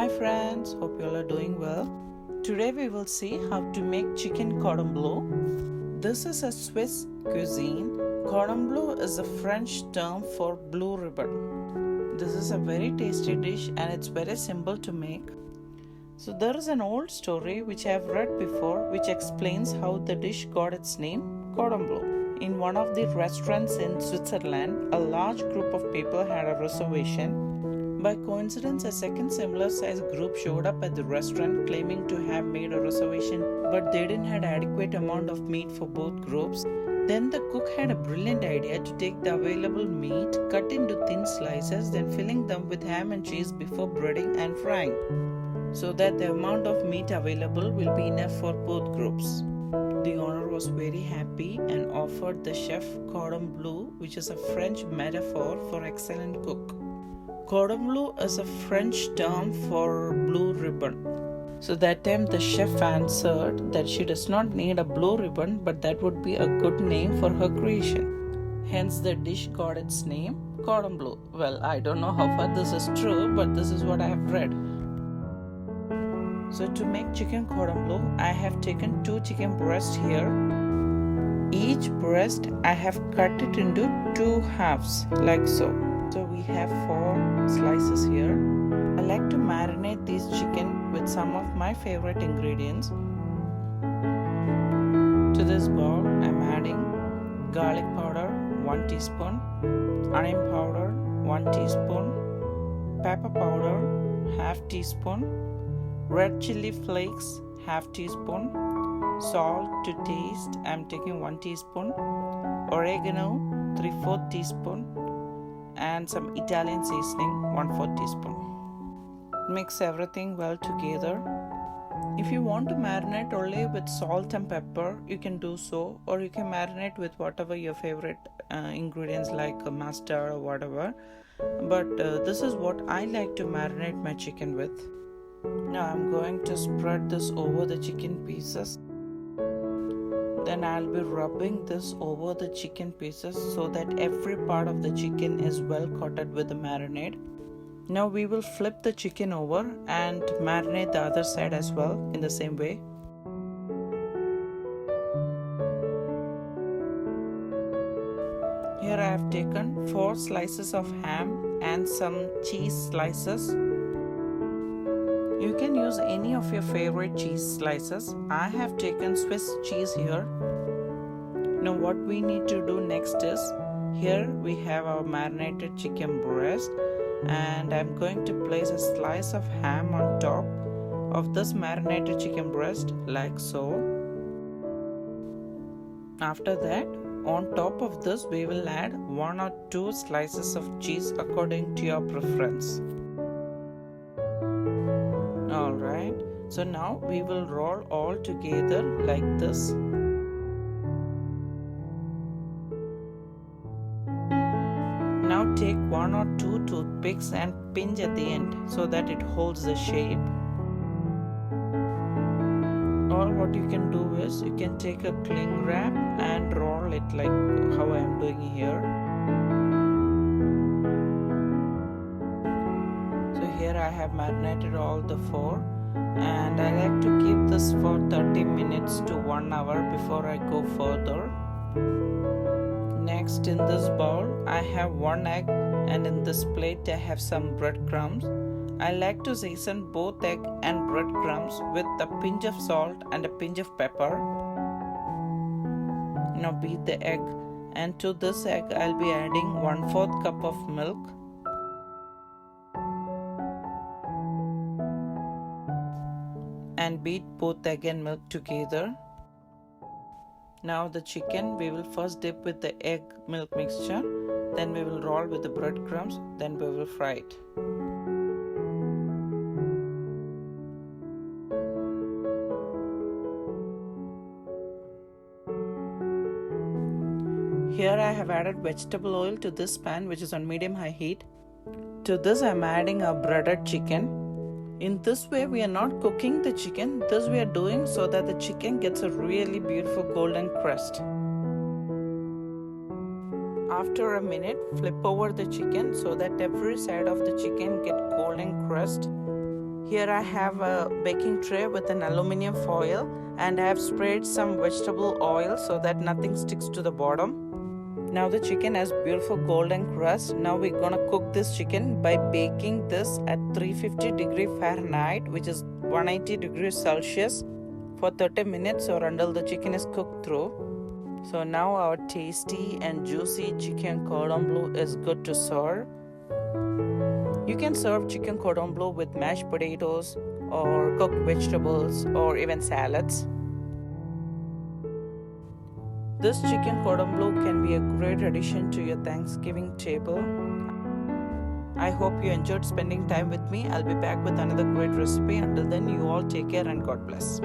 Hi friends, hope you all are doing well. Today we will see how to make chicken cordon bleu. This is a Swiss cuisine. Cordon bleu is a French term for blue ribbon. This is a very tasty dish and it's very simple to make. So there is an old story which I have read before which explains how the dish got its name, cordon bleu. In one of the restaurants in Switzerland, a large group of people had a reservation. By coincidence, a second similar sized group showed up at the restaurant claiming to have made a reservation, but they didn't have adequate amount of meat for both groups. Then the cook had a brilliant idea to take the available meat, cut into thin slices, then filling them with ham and cheese before breading and frying, so that the amount of meat available will be enough for both groups. The owner was very happy and offered the chef cordon bleu, which is a French metaphor for excellent cook. Cordon bleu is a French term for blue ribbon. So that time the chef answered that she does not need a blue ribbon, but that would be a good name for her creation. Hence the dish got its name, cordon bleu. Well, I don't know how far this is true, but this is what I have read. So to make chicken cordon bleu, I have taken 2 chicken breasts here. Each breast I have cut it into 2 halves like so. So we have 4 slices here. I like to marinate these chicken with some of my favorite ingredients. To this bowl I am adding garlic powder 1 teaspoon, onion powder 1 teaspoon, pepper powder half teaspoon, red chili flakes half teaspoon, salt to taste I am taking 1 teaspoon, oregano 3/4 teaspoon, and some Italian seasoning 1/4 teaspoon. Mix everything well together. If you want to marinate only with salt and pepper, you can do so, or you can marinate with whatever your favorite ingredients like mustard or whatever. But this is what I like to marinate my chicken with. Now I'm going to spread this over the chicken pieces. Then I'll be rubbing this over the chicken pieces so that every part of the chicken is well coated with the marinade. Now we will flip the chicken over and marinate the other side as well in the same way. Here I have taken 4 slices of ham and some cheese slices. You can use any of your favorite cheese slices. I have taken Swiss cheese here. Now what we need to do next is, here we have our marinated chicken breast, and I'm going to place a slice of ham on top of this marinated chicken breast like so. After that, on top of this we will add 1 or 2 slices of cheese according to your preference. Alright, so now we will roll all together like this. Now take 1 or 2 toothpicks and pinch at the end so that it holds the shape. Or what you can do is, you can take a cling wrap and roll it like how I am doing here. Here I have marinated all the 4, and I like to keep this for 30 minutes to 1 hour before I go further. Next, in this bowl I have 1 egg, and in this plate I have some breadcrumbs. I like to season both egg and breadcrumbs with a pinch of salt and a pinch of pepper. Now beat the egg, and to this egg I'll be adding 1/4 cup of milk. And beat both egg and milk together. Now the chicken we will first dip with the egg milk mixture, then we will roll with the breadcrumbs, then we will fry it. Here I have added vegetable oil to this pan, which is on medium-high heat. To this I am adding a breaded chicken. In this way we are not cooking the chicken, this we are doing so that the chicken gets a really beautiful golden crust. After a minute, flip over the chicken so that every side of the chicken get golden crust. Here I have a baking tray with an aluminum foil, and I have sprayed some vegetable oil so that nothing sticks to the bottom. Now the chicken has beautiful golden crust. Now we're gonna cook this chicken by baking this at 350 Fahrenheit, which is 180 Celsius, for 30 minutes or until the chicken is cooked through. So now our tasty and juicy chicken cordon bleu is good to serve. You can serve chicken cordon bleu with mashed potatoes or cooked vegetables or even salads. This chicken cordon bleu can be a great addition to your Thanksgiving table. I hope you enjoyed spending time with me. I'll be back with another great recipe. Until then, you all take care and God bless.